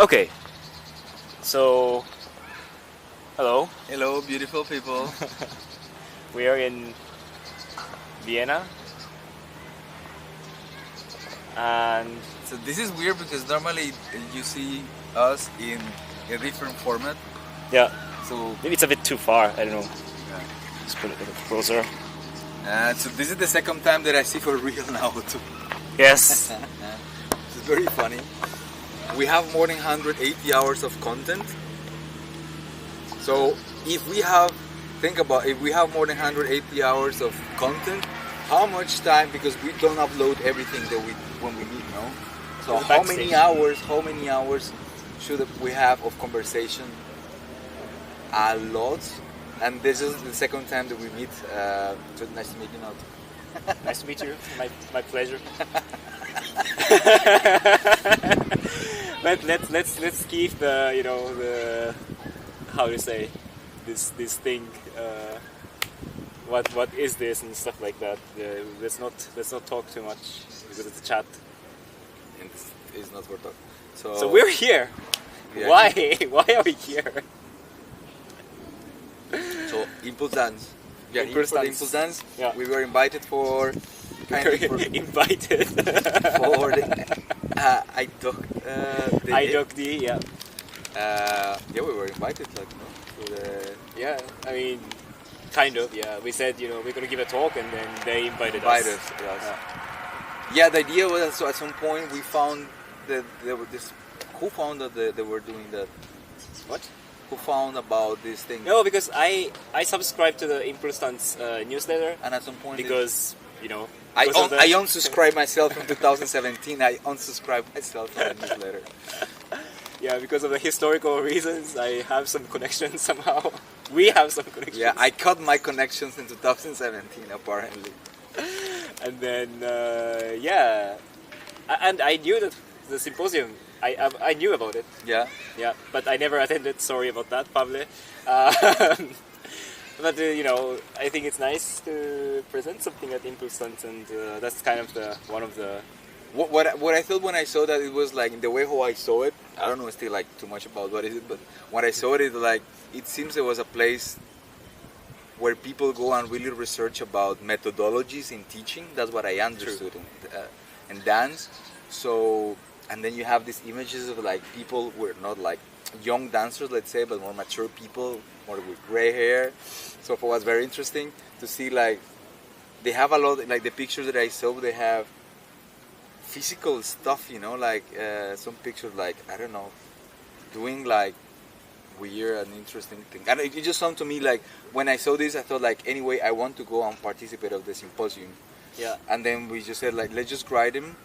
Okay, so hello. Hello, beautiful people. We are in Vienna, and So this is weird because normally you see us in a different format. yeah, So, maybe it's a bit too far. I don't know. yeah. Just put it a bit closer. So this is the second time that I see for real now too. Yes. It's very funny. We have more than 180 hours of content. So if we have more than 180 hours of content, how much time, because we don't upload everything that when we need, no? So how many hours should we have of conversation? A lot. And this is the second time that we meet. So nice to meet you, Naoto. Nice to meet you. My pleasure. But let's keep the how to say this thing. What is this and stuff like that. Let's not talk too much because it's a chat. And it's not for talk. So we're here. Yeah. Why are we here? So Impulse Dance. Yeah, Impulse for the Dance. Impulse Dance. Yeah. We were invited for Invited. for the IDOC, yeah. Yeah, we were invited, like, no, to the Yeah, I mean, kind of, yeah. We said, we're gonna give a talk, and then they invited us. us. Yes. Yeah, the idea was, so at some point we found that there was this. Who found that they were doing that? What? Who found about this thing? No, because I subscribed to the Impulse Dance newsletter, And at some point, because, I because of the- unsubscribed myself in 2017. I unsubscribed myself from the newsletter. Yeah, because of the historical reasons, I have some connections somehow. We have some connections. Yeah, I cut my connections in 2017 apparently. And then, yeah. And I knew that the symposium, I knew about it. Yeah. Yeah, but I never attended. Sorry about that, Pavle. But I think it's nice to present something at Impulse Dance, and that's kind of one of the. What I thought when I saw that, it was like in the way how I saw it. I don't know still like too much about what is it, but when I saw it, like it seems there was a place where people go and really research about methodologies in teaching. That's what I understood in dance. So, and then you have these images of like people who are not like young dancers, let's say, but more mature people, more with gray hair. So it was very interesting to see, like, they have a lot, like the pictures that I saw, they have physical stuff, like some pictures, like, I don't know, doing like weird and interesting things. And it just sounded to me like, when I saw this, I thought like, anyway, I want to go and participate of the symposium. Yeah. And then we just said like, let's just write them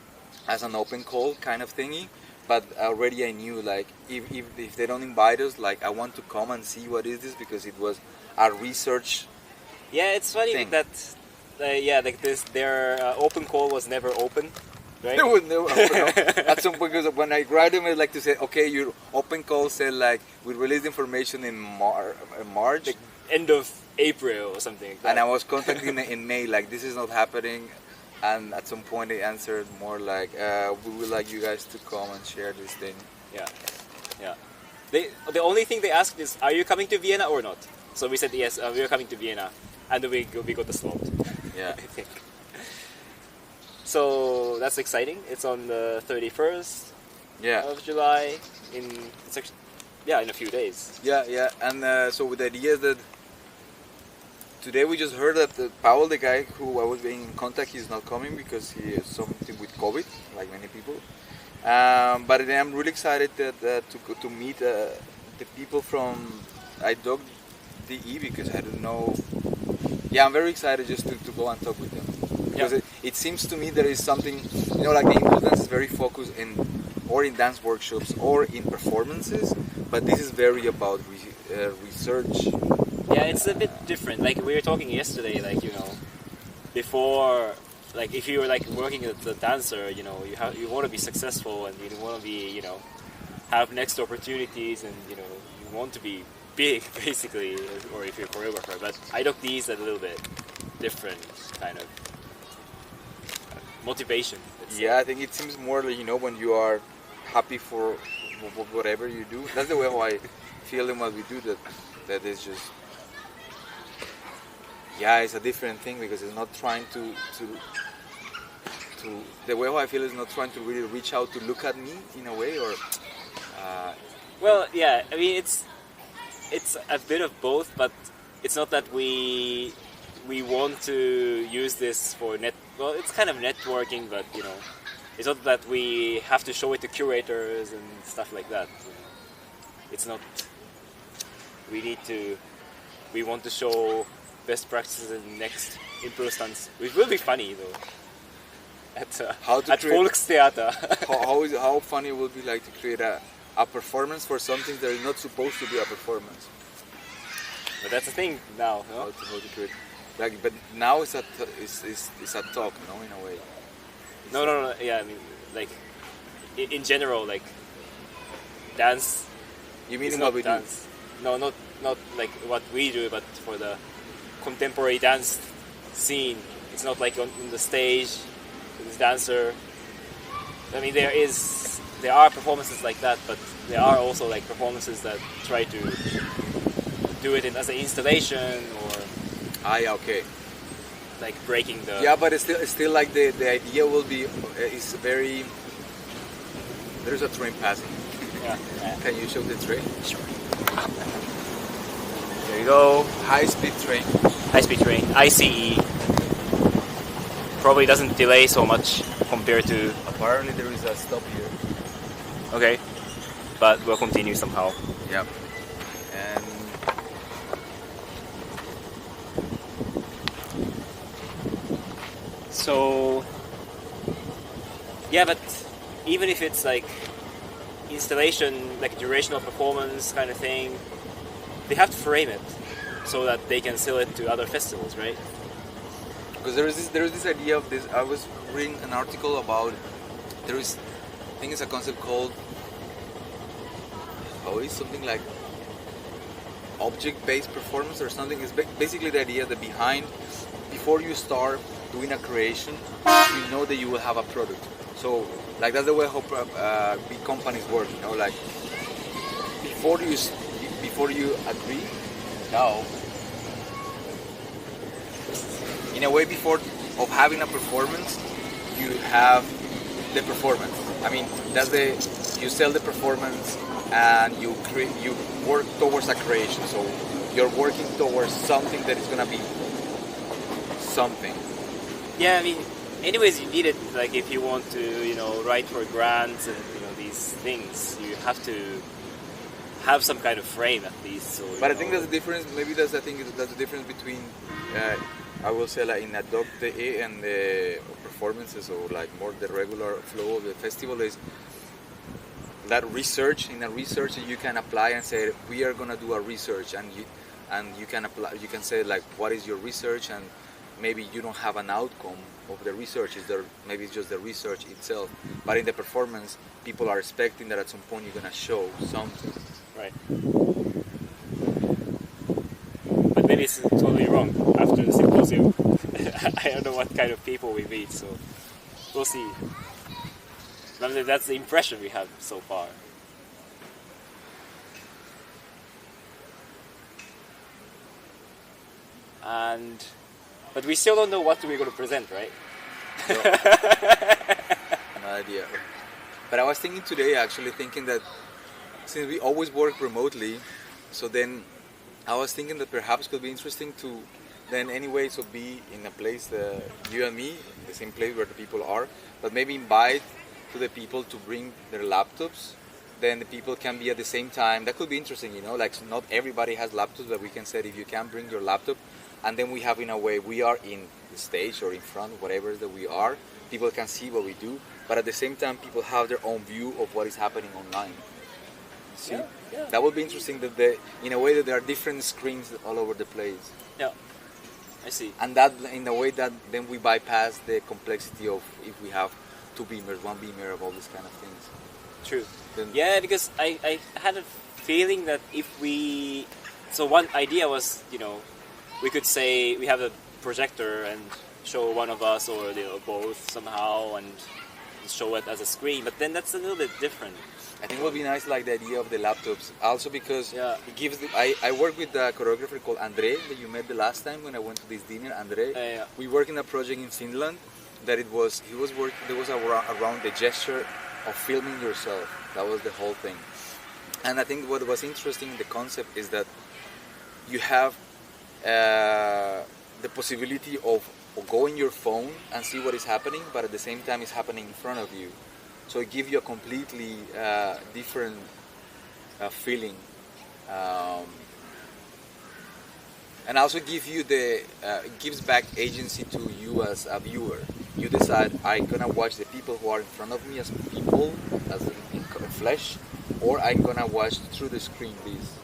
as an open call kind of thingy. But already I knew, like, if they don't invite us, like, I want to come and see what is this, because it was a research. Yeah, it's funny thing. that, like this, their open call was never open, right? There was no at some point, because when I write them, I like to say, okay, your open call said like we released information in March, Like end of April or something like that. and I was contacting them in May, like, this is not happening. And at some point they answered more like, we would like you guys to come and share this thing. Yeah, yeah. The only thing they asked is, are you coming to Vienna or not? So we said yes, we are coming to Vienna, and then we got the slot. Yeah. I think. So that's exciting. It's on the 31st Yeah. of July. In a few days. Yeah. And so with the idea that today we just heard that Paul, the guy who I was being in contact, he's not coming because he has something with COVID, like many people. But then I'm really excited to meet the people from IDOC DE, because I don't know. Yeah, I'm very excited just to go and talk with them. Because it seems to me there is something, like the Impulse Dance is very focused in dance workshops or in performances, but this is very about research. Yeah, it's a bit different. Like we were talking yesterday, like before, like if you were like working as a dancer, you want to be successful, and you want to be, have next opportunities, and you want to be big, basically, or if you're a choreographer. But IDOC is a little bit different kind of motivation. Yeah, I think it seems more like, when you are happy for whatever you do. That's the way how I feel in what we do. That is just, yeah, it's a different thing because it's not trying to the way how I feel is not trying to really reach out to look at me in a way or. Well, yeah, I mean it's a bit of both, but it's not that we want to use this for well, it's kind of networking, but you know, it's not that we have to show it to curators and stuff like that. You know. It's not. We want to show best practices in next improv stunts, which will be funny though. At Volkstheater. how funny it would be like to create a performance for something that is not supposed to be a performance. But that's the thing now, no? How to create, like, but now it's a talk, no, in a way. No. Yeah, I mean, like, in general, like, dance. You mean is what not we dance. No, not like what we do, but for the contemporary dance scene, it's not like on the stage, this dancer. I mean, there are performances like that, but there are also like performances that try to do it as an installation or. Yeah, okay. Like breaking the. Yeah, but it's still like the idea will be is very. There's a train passing. Yeah. Can you show the train? Sure. There you go. High-speed train. High-speed train. ICE. Probably doesn't delay so much compared to. Apparently there is a stop here. Okay, but we'll continue somehow. Yeah. And so, yeah, but even if it's like installation, like durational performance kind of thing, they have to frame it so that they can sell it to other festivals, right? because there is this idea of this. I was reading an article about I think it's a concept called it's something like object-based performance or something. It's basically the idea that before you start doing a creation, you know that you will have a product. So, like that's the way how big companies work. You know, like before you agree, now, in a way, before of having a performance, you have the performance. I mean, you sell the performance and you work towards a creation. So you're working towards something that is gonna be something. Yeah, I mean, anyways, you need it. Like, if you want to, you know, write for grants and these things, you have to have some kind of frame at least. So, but I think that's the difference. Maybe that's the difference between. I will say like in Adopt.de and the performances or like more the regular flow of the festival is that research. In a research you can apply and say we are gonna do a research and you can apply. You can say like what is your research and maybe you don't have an outcome of the research. Maybe it's just the research itself. But in the performance, people are expecting that at some point you're gonna show something. Right. But maybe it's totally wrong after the symposium. I don't know what kind of people we meet, so we'll see. I mean, that's the impression we have so far. But we still don't know what we're going to present, right? No idea. But I was thinking today, actually, thinking that since we always work remotely, so then I was thinking that perhaps it could be interesting to then anyway, so be in a place, you and me, the same place where the people are, but maybe invite to the people to bring their laptops. Then the people can be at the same time. That could be interesting, like so not everybody has laptops, but we can say if you can bring your laptop, and then we have in a way, we are in the stage or in front, whatever that we are, people can see what we do, but at the same time people have their own view of what is happening online. See? Yeah. That would be interesting that in a way that there are different screens all over the place. Yeah, I see. And that in a way that then we bypass the complexity of if we have two beamers, one beamer, of all these kind of things. True. Then because I had a feeling that so one idea was, we could say we have a projector and show one of us or both somehow and show it as a screen, but then that's a little bit different. I think it would be nice, like the idea of the laptops, also because Yeah. it gives. I work with a choreographer called Andre that you met the last time when I went to this dinner. Andre, Yeah. we worked in a project in Finland that he was working. There was around the gesture of filming yourself. That was the whole thing. And I think what was interesting in the concept is that you have the possibility of going your phone and see what is happening, but at the same time it's happening in front of you. So it gives you a completely different feeling, and also give you it gives back agency to you as a viewer. You decide, I'm gonna watch the people who are in front of me as people, as in flesh, or I'm gonna watch through the screen this,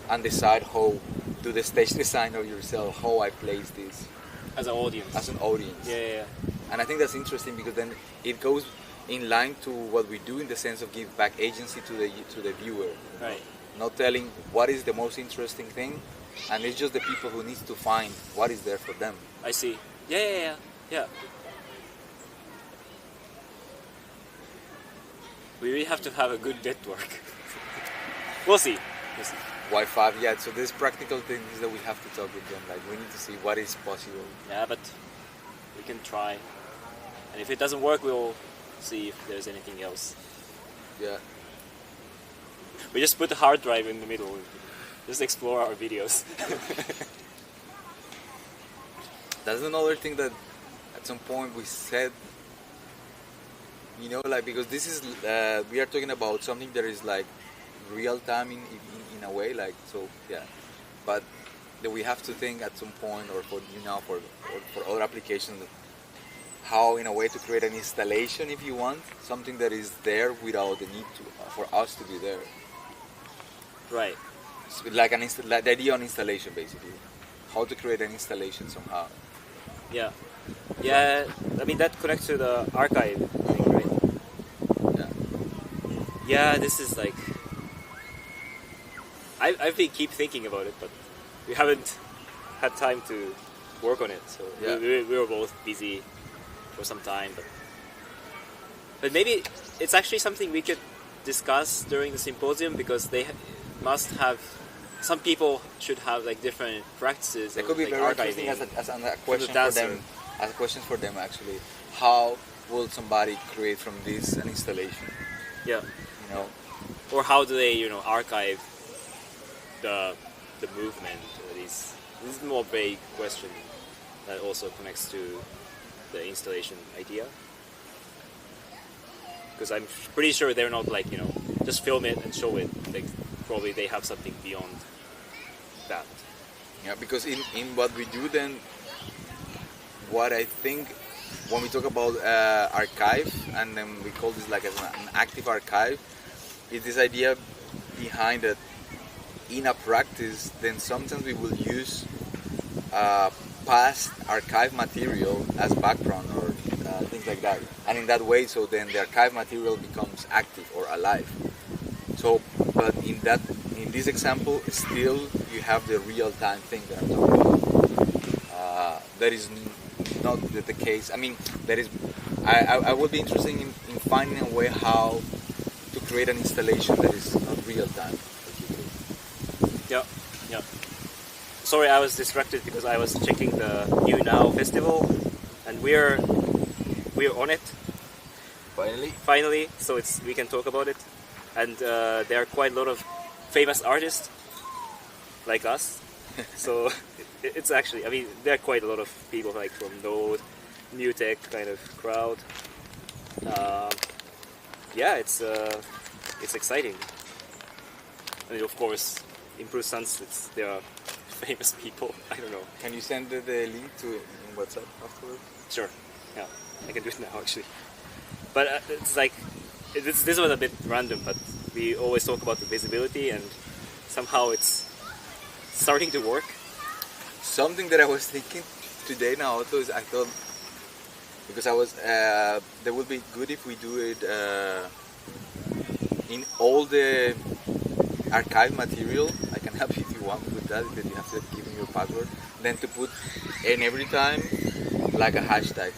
and decide how do the stage design of yourself, how I place this As an audience. as an audience. Yeah. And I think that's interesting because then it goes in line to what we do in the sense of give back agency to the viewer. Right. Not telling what is the most interesting thing, and it's just the people who need to find what is there for them. I see. Yeah. We really have to have a good network. We'll see. Wi-Fi, yeah. So there's practical things that we have to talk with them. Like we need to see what is possible. Yeah, but we can try. And if it doesn't work, we'll see if there's anything else. Yeah. We just put the hard drive in the middle. Just explore our videos. That's another thing that at some point we said, like because this is we are talking about something that is like real time in a way, like so yeah, but that we have to think at some point, or for other applications, how in a way to create an installation, if you want something that is there without the need for us to be there. Right. So like the idea on installation, basically, how to create an installation somehow. Yeah. I mean that connects to the archive thing, right? Yeah. Yeah, this is like I've been keep thinking about it, but we haven't had time to work on it. So Yeah. we were both busy for some time, but maybe it's actually something we could discuss during the symposium, because they must have, some people should have like different practices. That of, could be like, very archiving interesting as a question for dancer. them. As a question for them, actually, how will somebody create from this an installation? Yeah. Or how do they, archive the movement? Or this is a more vague question that also connects to the installation idea. Because I'm pretty sure they're not like, just film it and show it. Like, probably they have something beyond that. Yeah, because in what we do then, what I think when we talk about archive, and then we call this like as an active archive, is this idea behind it. In a practice, then sometimes we will use past archive material as background or things like that, and in that way, so then the archive material becomes active or alive. So, but in this example, still you have the real time thing that I'm talking about. That is not the case. I mean, that is. I would be interested in finding a way how to create an installation that is not real time. Yeah. Sorry, I was distracted because I was checking the New Now festival, and we're on it finally. So we can talk about it, and there are quite a lot of famous artists like us. So it's actually, I mean, there are quite a lot of people like from Node, New Tech kind of crowd. Yeah, it's exciting. I mean, of course, in Sunsets there are famous people. I don't know. Can you send the link to in WhatsApp afterwards? Sure. Yeah, I can do it now actually. But it's like this was a bit random, but we always talk about the visibility, and somehow it's starting to work. Something that I was thinking today now is I thought, because I was that would be good if we do it in all the archive material. I can help you if you want with that you have to give me your password. Then to put in every time like a hashtag.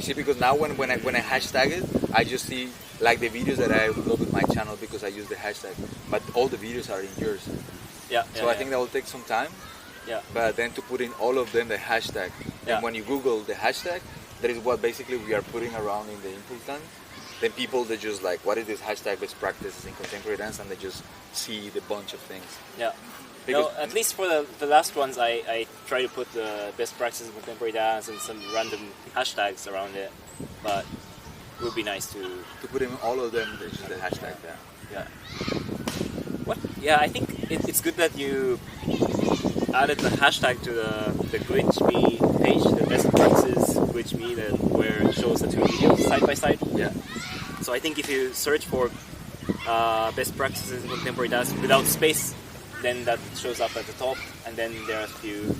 see, because now when I hashtag it, I just see like the videos that I upload with my channel because I use the hashtag, but all the videos are in yours. Yeah. So I think that will take some time. Yeah. But then to put in all of them the hashtag, Yeah. and when you Google the hashtag, that is what basically we are putting around in the impulse dance. Then people, they just like, what is this hashtag best practices in contemporary dance, and they just see the bunch of things. Yeah. Because No, at least for the last ones, I try to put the best practices in contemporary dance and some random hashtags around it. But it would be nice to put in all of them, there's just the hashtag there. Yeah. What? Yeah, I think it's good that you added the hashtag to the glitch.me page, the best practices glitch.me, where it shows the two videos side by side. Yeah. So I think if you search for best practices in contemporary dance without space, then that shows up at the top, and then there are a few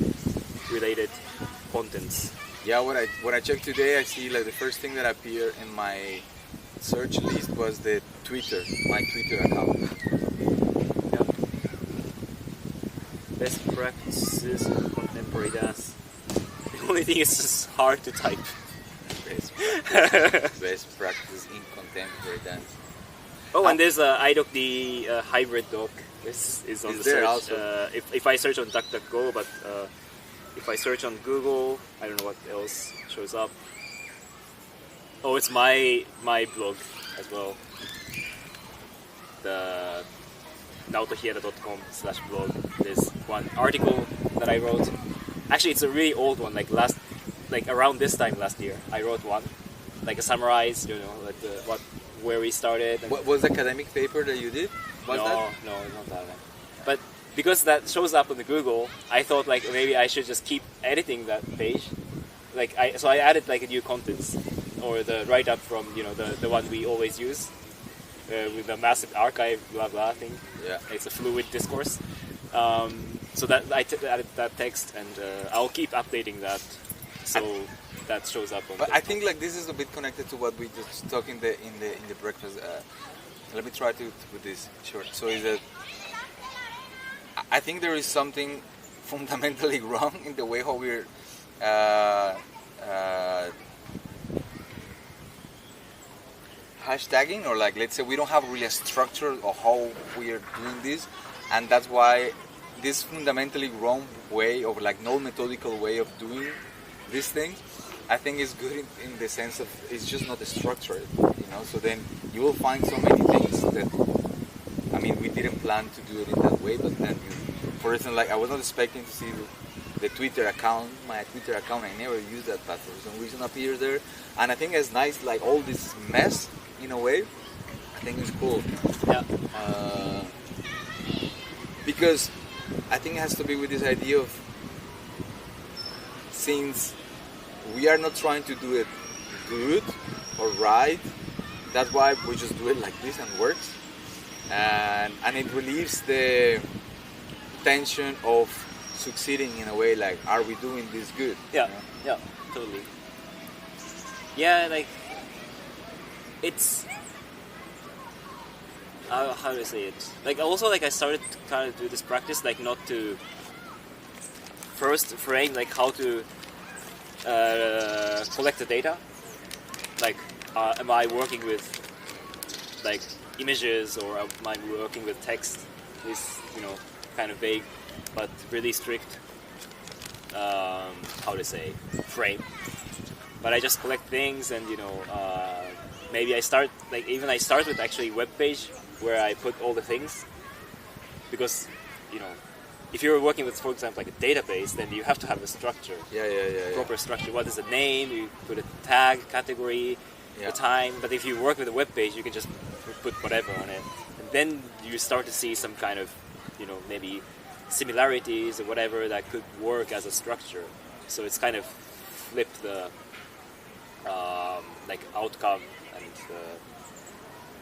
related contents. Yeah, what I checked today, I see like the first thing that appeared in my search list was my Twitter account. Yeah. Best practices in contemporary dance. The only thing is just hard to type. Best practice in contemporary dance. Oh, and there's iDoc, the hybrid doc. This is on the there search. also? If I search on DuckDuckGo, but if I search on Google, I don't know what else shows up. Oh, it's my blog as well. The naotohieda.com/blog. There's one article that I wrote. Actually, it's a really old one, like around this time last year. I wrote one, like a summarize, like where we started. And what was the academic paper that you did? No, not that one. But because that shows up on the Google, I thought like maybe I should just keep editing that page. So I added like a new contents or the write up from the one we always use with the massive archive blah blah thing. Yeah, it's a fluid discourse. So that I added that text, and I'll keep updating that. So that shows up on. But I think like this is a bit connected to what we just talked in the breakfast. Let me try to put this short. So is that I think there is something fundamentally wrong in the way how we're hashtagging, or like let's say we don't have really a structure of how we are doing this, and that's why this fundamentally wrong way of like no methodical way of doing these things, I think is good in the sense of it's just not structured, so then you will find so many things that, I mean, we didn't plan to do it in that way, but then for instance, like I was not expecting to see the Twitter account, my Twitter account, I never used that, but for some reason appears there, and I think it's nice, like all this mess, in a way, I think it's cool. Yeah. Because I think it has to be with this idea of, since we are not trying to do it good or right, that's why we just do it like this and works, and it relieves the tension of succeeding in a way, like, are we doing this good? Yeah, yeah, totally. Yeah, like it's how do I say it? Like also, like I started to kind of do this practice, like not to first frame like how to collect the data. Like, am I working with like images, or am I working with text? This kind of vague, but really strict. How to say frame. But I just collect things, and maybe I start with actually web page where I put all the things, because if you're working with, for example, like a database, then you have to have a structure. Proper structure. What is the name? You put a tag, category, the time. But if you work with a web page, you can just put whatever on it, and then you start to see some kind of maybe similarities or whatever that could work as a structure. So it's kind of flip the like outcome and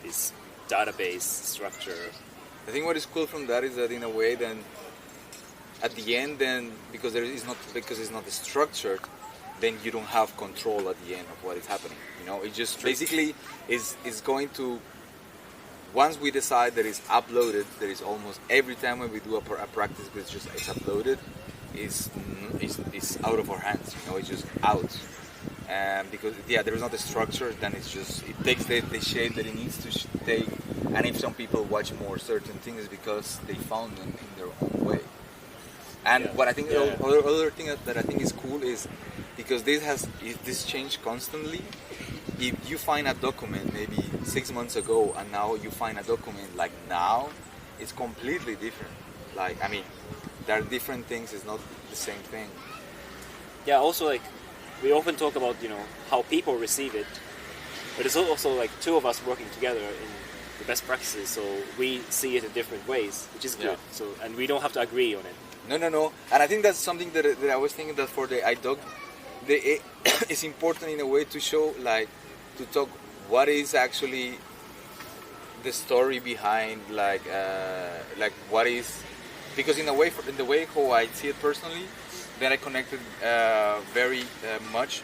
this database structure. I think what is cool from that is that in a way, then at the end, then because it's not structured, then you don't have control at the end of what is happening. It just basically is going to, once we decide that it's uploaded, there is almost every time when we do a practice, it's uploaded, it's out of our hands. It's just out. and because there is not a structure, then it takes the shape that it needs to take. And if some people watch more certain things, because they found them in their own way. And what I think other thing that I think is cool is because this changed constantly. If you find a document maybe 6 months ago and now you find a document like now, it's completely different. Like, I mean, there are different things, it's not the same thing. Yeah, also like we often talk about, how people receive it, but it's also like two of us working together in the best practices, so we see it in different ways, which is good. So, and we don't have to agree on it. No. And I think that's something that I was thinking that for the iDoc, it's important in a way to show, like, to talk what is actually the story behind, like what is, because in the way how I see it personally, that I connected very much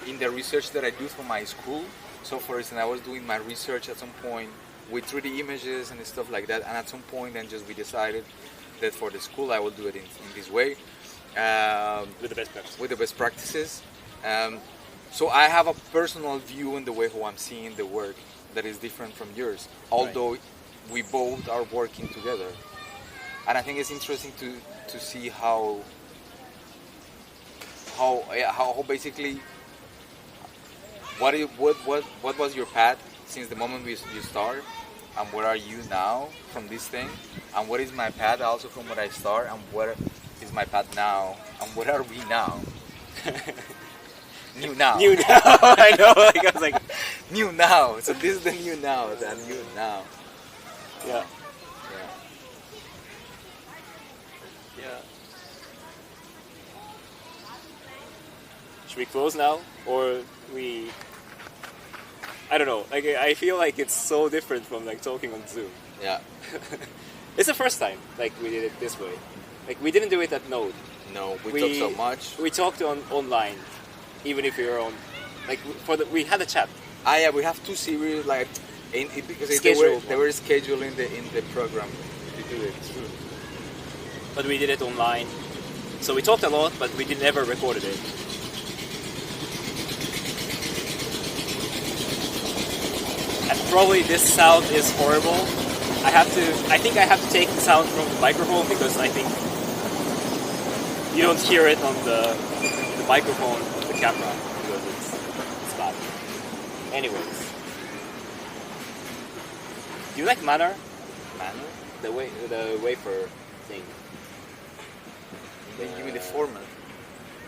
in the research that I do for my school. So for instance, I was doing my research at some point with 3D images and stuff like that, and at some point then just we decided that for the school I will do it in this way. With the best practices. With the best practices. So I have a personal view in the way how I'm seeing the work that is different from yours, although we both are working together. And I think it's interesting to see how basically what was your path since the moment you start, and where are you now from this thing, and what is my path also from where I start, and what is my path now, and where are we now? New now. I know. Like I was like, new now. So this is the new now. The new now. Yeah. Should we close now, or we? I don't know. Like I feel like it's so different from like talking on Zoom. Yeah. It's the first time like we did it this way. Like we didn't do it at Node. No, we talked so much. We talked online, even if we were on. Like we had a chat. Yeah, we have 2 series like because they were scheduled in the program to do it. It's true. But we did it online, so we talked a lot, but we never recorded it. And probably this sound is horrible. I think I have to take the sound from the microphone, because I think you don't hear it on the microphone, the camera, because it's bad. Anyways, do you like Manor? Manor? The wafer thing. Then give me the format.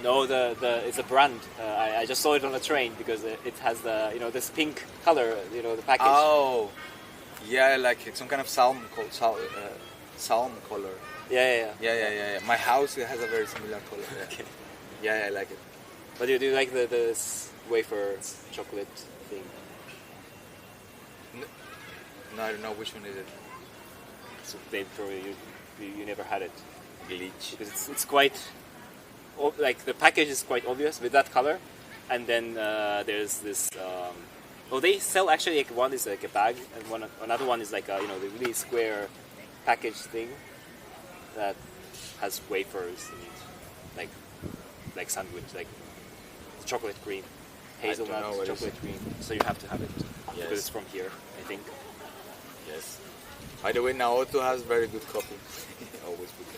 No, it's a brand. I just saw it on a train because it has this pink color, the package. Oh, yeah, like it's some kind of salm color. Yeah. My house has a very similar color. Yeah. Okay. Yeah, I like it. But do you like the wafer chocolate thing? No, I don't know which one is it. So they probably you never had it. Glitch. Because it's quite. Like the package is quite obvious with that color, and then there's this. They sell actually like one is like a bag, and another one is like the really square package thing that has wafers in it, like sandwich, like chocolate cream, hazelnut chocolate cream. So you have to have it because it's from here, I think. Yes. By the way, Naoto has very good copy. Always good copy.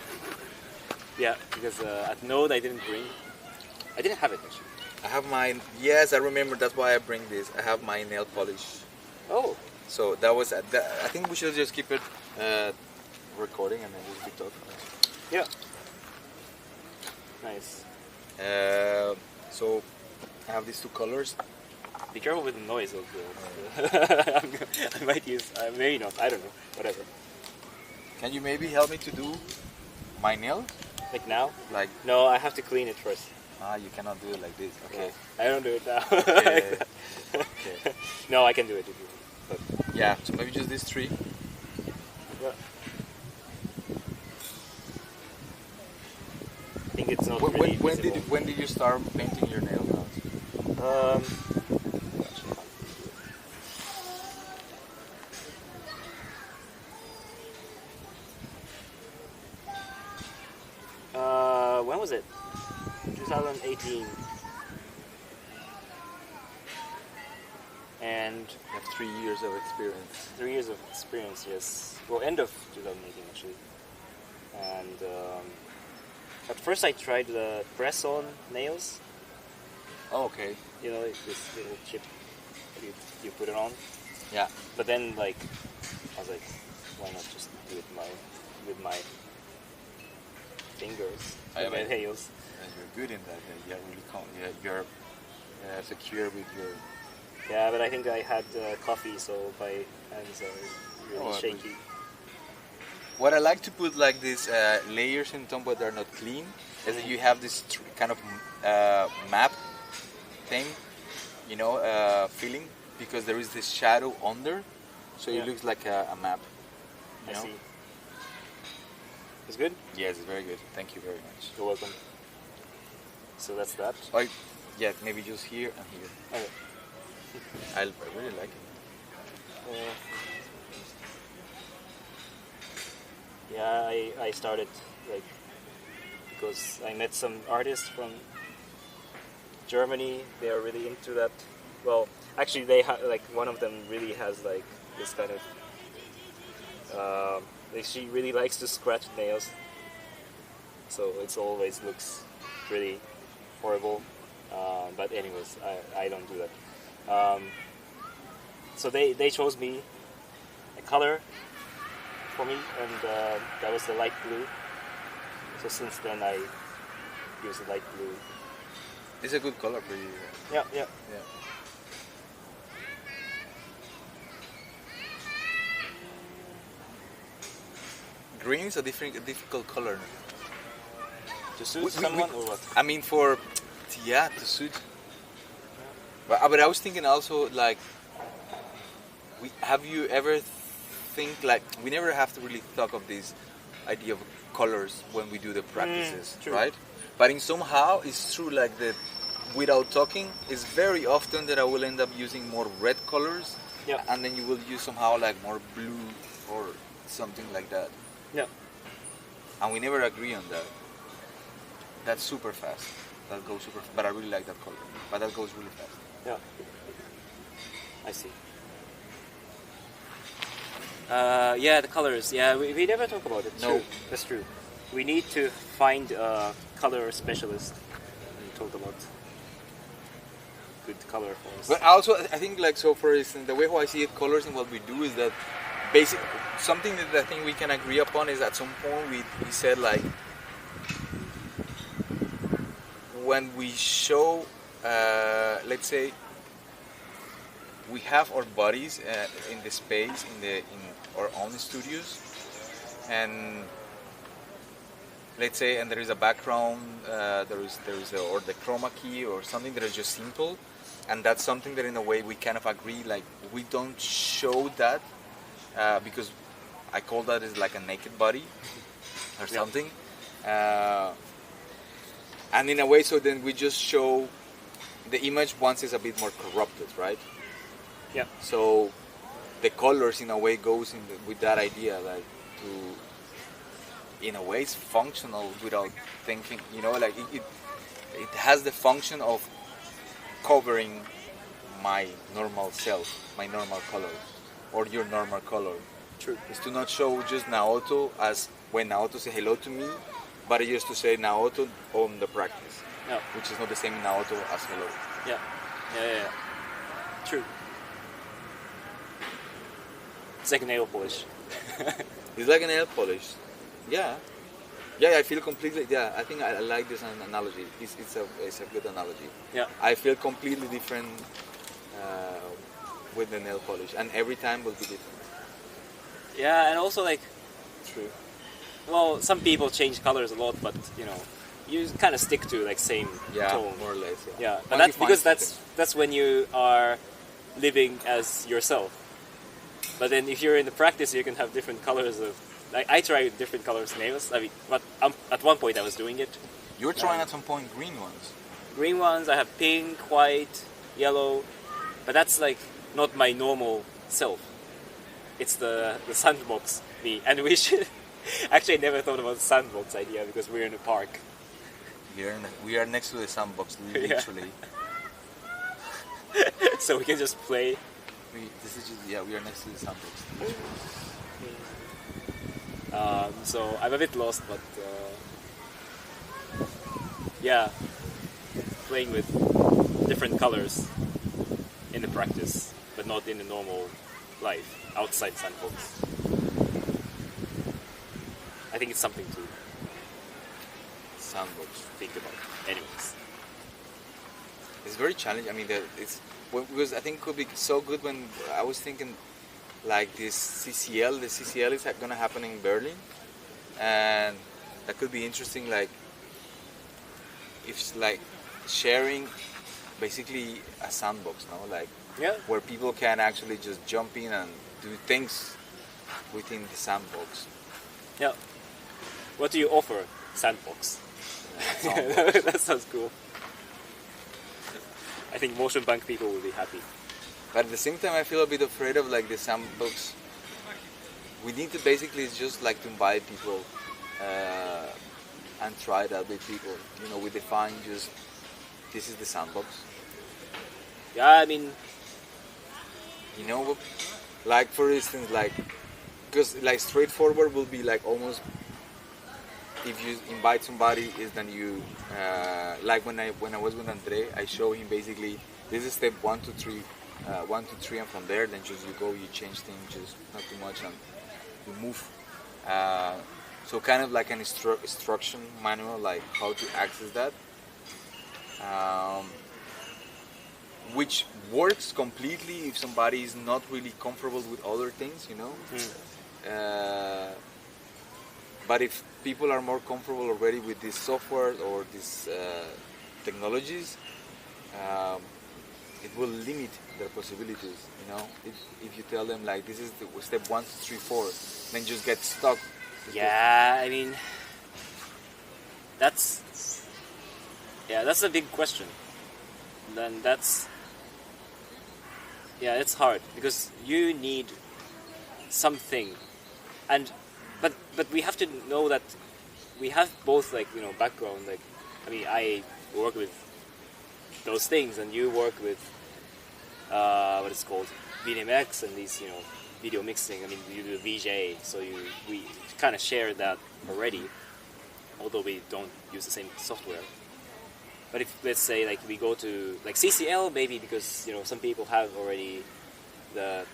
Yeah, because at Node I didn't have it actually. I have mine. Yes, I remember. That's why I bring this. I have my nail polish. Oh. So that was. I think we should just keep it recording and then just be talking. Yeah. Nice. So I have these 2 colors. Be careful with the noise of the. I might use. Maybe not. I don't know. Whatever. Can you maybe help me to do my nail? Like now? Like no, I have to clean it first. You cannot do it like this. Okay. No, I don't do it now. Okay. Okay. No, I can do it if you want. But yeah, so maybe just these 3. Yeah. I think it's not really visible. When did you start painting your nails? When was it? 2018. have 3 years of experience. 3 years of experience, yes. Well, end of 2018 actually. And at first I tried the press-on nails. Oh, okay. You know, this little chip that you put it on. Yeah. But then, like, I was like, why not just do it with my fingers, with my nails? You're good in that. You're really you're secure with your. Yeah, but I think I had coffee, so my hands are really shaky. What I like to put like these layers in top, but they're not clean, is that you have this kind of map thing, you know, feeling, because there is this shadow under, so it looks like a map. I see. It's good? Yes, it's very good. Thank you very much. You're welcome. So that's that. Yeah, maybe just here and here. Okay. I really like it. Yeah, I started like because I met some artists from Germany. They are really into that. Well, actually, they like one of them really has like this kind of. Like she really likes to scratch nails, so it always looks really horrible. But anyways, I don't do that. So they chose me a color for me, and that was the light blue. So since then I use the light blue. It's a good color for you. Yeah. Green is a difficult color. To suit someone or what? I mean, to suit. But I was thinking also, like, have you ever think, like, we never have to really talk of this idea of colors when we do the practices, right? But in somehow, it's true, like, that without talking, it's very often that I will end up using more red colors, and then you will use somehow, like, more blue or something like that. Yeah. And we never agree on that. That's super fast. That goes super fast. But I really like that color. But that goes really fast. Yeah. I see. The colors. Yeah, we never talk about it. No. True. That's true. We need to find a color specialist and talk about good color for us. But also, I think, like, so for instance, the way how I see it, colors in what we do is that something that I think we can agree upon is at some point we said, like, when we show, let's say, we have our bodies in the space in our own studios, and let's say, and there is a background, there is or the chroma key or something that is just simple, and that's something that in a way we kind of agree, like, we don't show that because I call that is like a naked body or something, and in a way, so then we just show the image once it's a bit more corrupted, right? Yeah. So the colors in a way goes with that idea, like, to, in a way, it's functional without thinking, you know, like it has the function of covering my normal self, my normal color, or your normal color. True. Is to not show just Naoto as when Naoto say hello to me, but just to say Naoto on the practice, which is not the same Naoto as hello. Yeah. True. It's like nail polish. It's like a nail polish. Yeah, I feel completely. Yeah, I think I like this analogy. It's a good analogy. Yeah. I feel completely different with the nail polish, and every time will be different. Yeah, and also, like, True. well, some people change colors a lot, but you know, you kind of stick to like same tone, more or less. Yeah, but that's because that's when you are living as yourself. But then if you're in the practice, you can have different colors of. Like, I try different colors nails. I mean, but at one point I was doing it. You were trying at some point green ones. Green ones. I have pink, white, yellow, but that's like not my normal self. It's the sandbox me, and we should. Actually, I never thought about the sandbox idea because we're in a park. We are next to the sandbox, literally. So we can just play This is just, yeah, we are next to the sandbox. So I'm a bit lost, but yeah, playing with different colors in the practice, but not in the normal life outside sandbox. I think it's something to Sandbox. think about. Anyways, It's very challenging. I mean, because I think it could be so good when I was thinking like this CCL. The CCL is going to happen in Berlin, and that could be interesting. Like, if it's like sharing basically a sandbox, no, like yeah, where people can actually just jump in and do things within the sandbox. yeah. What do you offer? Sandbox. Sandbox. That sounds cool. I think motion bank people will be happy. But at the same time, I feel a bit afraid of like the sandbox. We need to basically just like to invite people and try that with people. You know, we define just this is the sandbox. Yeah, I mean, You know, like for instance, like because like straightforward will be like almost if you invite somebody is then you like when I was with Andre, I show him basically this is step 1 to 3, 1 to 3, and from there then just you go, you change things, just not too much, and you move. So kind of like an instruction manual, like how to access that, which works completely if somebody is not really comfortable with other things, you know. But if people are more comfortable already with this software or these technologies, it will limit their possibilities. You know, if you tell them like this is the step 1 to 3, 4, then just get stuck. yeah, I mean, that's a big question. Then it's hard because you need something, and but we have to know that we have both, like, you know, background. Like, I mean, I work with those things, and you work with what is called VNMX and these, you know, video mixing. I mean, you do VJ, so we kind of share that already, although we don't use the same software. But if, let's say, like, we go to like CCL, maybe because, you know, some people have already the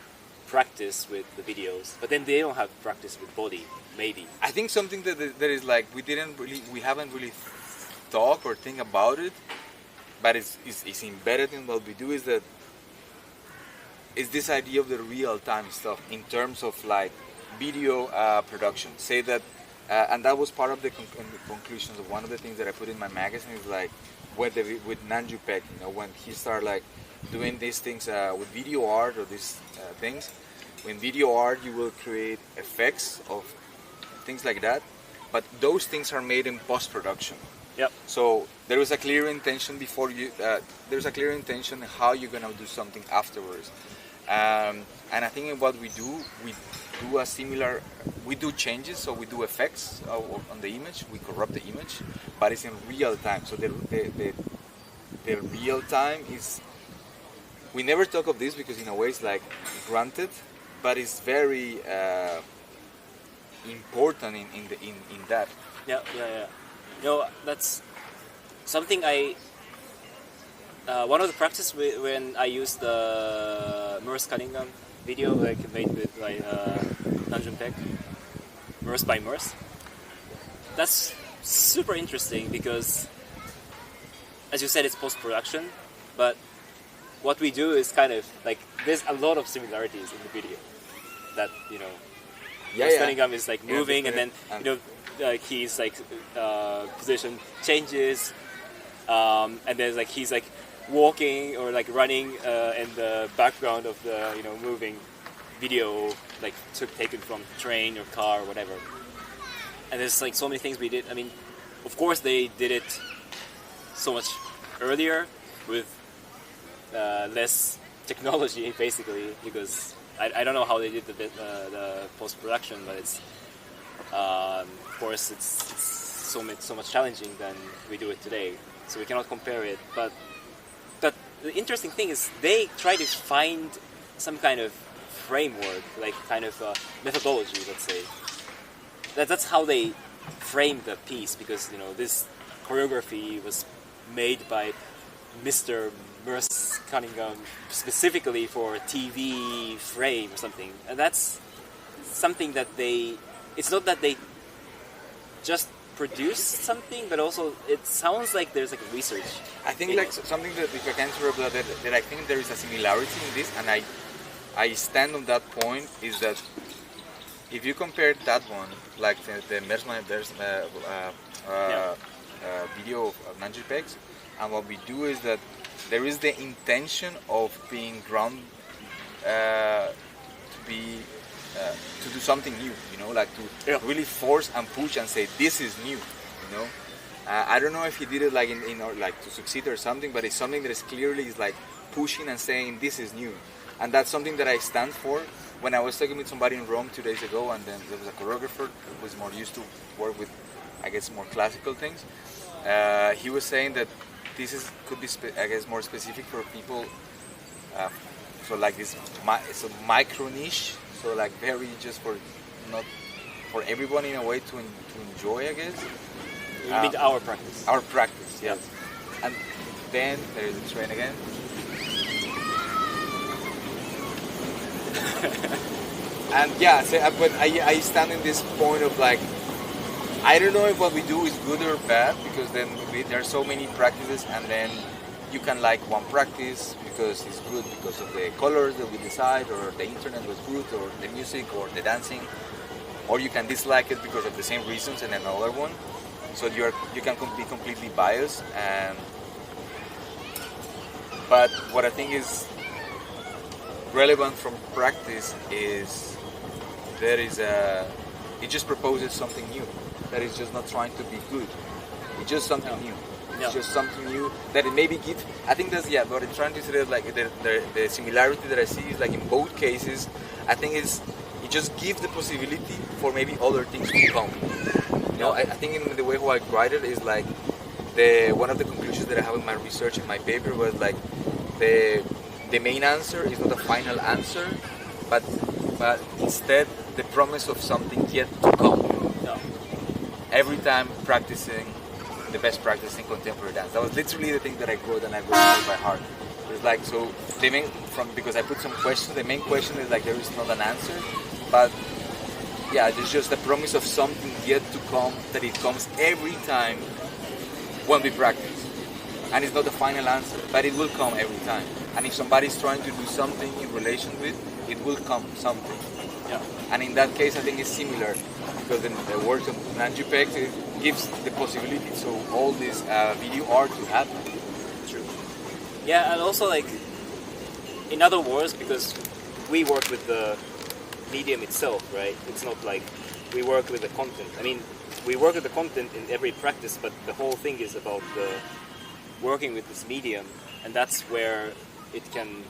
practice with the videos, but then they don't have practice with body, maybe. I think something that is like we haven't really thought or think about it, but it's embedded in what we do is that is this idea of the real time stuff in terms of like video production. Say that, and that was part of the conclusions of one of the things that I put in my magazine is like with Nanju Peck, you know, when he started like doing these things with video art or these things. In video art, you will create effects of things like that, but those things are made in post-production. Yep. So there is a clear intention before you. There's a clear intention how you're gonna do something afterwards. And I think in what we do a similar. We do changes, so we do effects on the image. We corrupt the image, but it's in real time. So the real time is. We never talk of this because in a way it's like granted, but it's very important in that. Yeah. No, that's something I. One of the practice when I used the Merce Cunningham video, like made with like Dungeon Peck, Merce by Merce. That's super interesting because, as you said, it's post production, but what we do is kind of like there's a lot of similarities in the video that, you know, Merce Cunningham is like moving, and then, you know, like he's like position changes, and then like he's like walking or like running in the background of the, you know, moving video, like taken from train or car or whatever. And there's like so many things we did. I mean, of course they did it so much earlier with less technology, basically, because I don't know how they did the post-production, but it's of course it's so much challenging than we do it today, so we cannot compare it. But the interesting thing is they try to find some kind of framework, like kind of methodology, let's say. That's how they frame the piece, because this choreography was made by Mr. Merce Cunningham specifically for a TV frame or something, and that's something that it's not that they just produce something, but also it sounds like there's like research. I think like something that if I can interrupt that I think there is a similarity in this, and I stand on that point, is that if you compare that one, like the video of Nanjipex, and what we do is that there is the intention of being ground to do something new, like to really force and push and say this is new, I don't know if he did it like in or like to succeed or something, but it's something that is clearly like pushing and saying this is new, and that's something that I stand for. When I was talking with somebody in Rome 2 days ago, and then there was a choreographer who was more used to work with, I guess, more classical things. He was saying that this could be, I guess, more specific for people. So like this, it's a micro niche. So like very just for not for everyone in a way to enjoy, I guess. You mean our practice? Our practice, yes. And then there is a train again. And yeah, so, but I stand in this point of like, I don't know if what we do is good or bad, because then there are so many practices, and then you can like one practice because it's good because of the colors that we decide, or the internet was good, or the music, or the dancing, or you can dislike it because of the same reasons, and another one. So you can be completely biased. But what I think is relevant from practice is it just proposes something new. That is just not trying to be good. It's just something new. It's just something new that it maybe gives. I think that's what I'm trying to say. Like the similarity that I see is like in both cases. I think it just gives the possibility for maybe other things to come. I think in the way how I write it is like one of the conclusions that I have in my research in my paper was like the main answer is not a final answer, but instead the promise of something yet to come. Every time practicing the best practice in contemporary dance. That was literally the thing that I wrote, and I wrote it by heart. It's like, so because I put some questions, the main question is like there is not an answer, but yeah, there's just the promise of something yet to come, that it comes every time when we practice. And it's not the final answer, but it will come every time. And if somebody's trying to do something in relation with, it will come something. Yeah. And in that case, I think it's similar, because in the work of Nanjipex, it gives the possibility so all this video art to happen. True. Yeah, and also like, in other words, because we work with the medium itself, right? It's not like we work with the content. I mean, we work with the content in every practice, but the whole thing is about the working with this medium, and that's where it can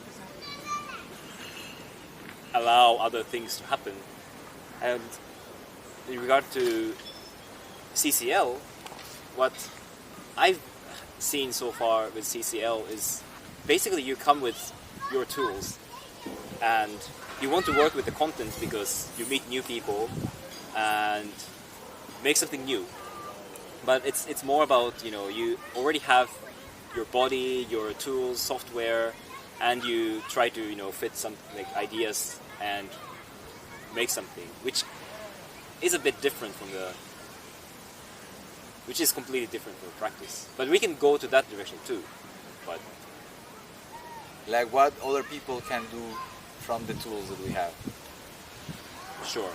allow other things to happen. And in regard to CCL, what I've seen so far with CCL is basically you come with your tools and you want to work with the content because you meet new people and make something new. But it's more about, you already have your body, your tools, software, and you try to, fit some like ideas and make something, which is a bit different which is completely different from practice. But we can go to that direction too. But like what other people can do from the tools that we have. Sure.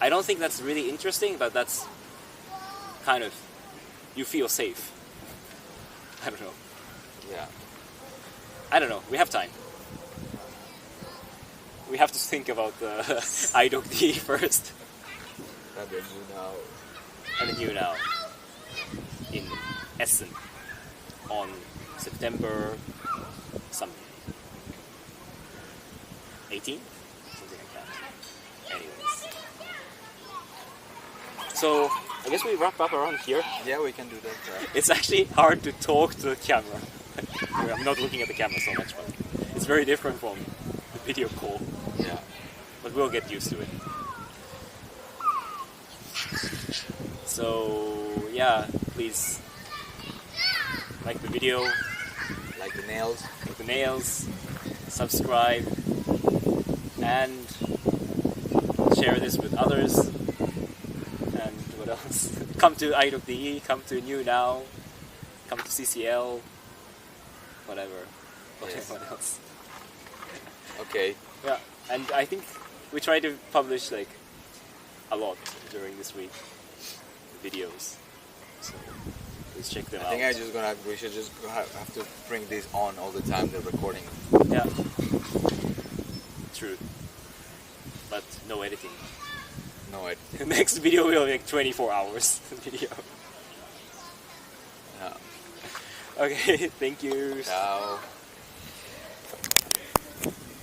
I don't think that's really interesting, but that's kind of, you feel safe. I don't know. Yeah. I don't know. We have time. We have to think about the IDOC first. And then you now. And then you now. In Essen. On September something. 18? Something like that. Anyways. So, I guess we wrap up around here. Yeah, we can do that. It's actually hard to talk to the camera. I'm not looking at the camera so much, but It's very different from the video call, Yeah. but we'll get used to it. So yeah, please like the video, Like the nails. like the nails, subscribe, and share this with others. And what else? Come to IWDE, come to New Now, come to CCL, whatever. Yes. What else? Okay. Yeah, and I think we try to publish like a lot during this week, videos. So please check them I out. think we should just have to bring this on all the time, the recording. Yeah, true. But no editing. No, it. The next video will be like 24 hours video. Yeah. Okay, thank you. Ciao.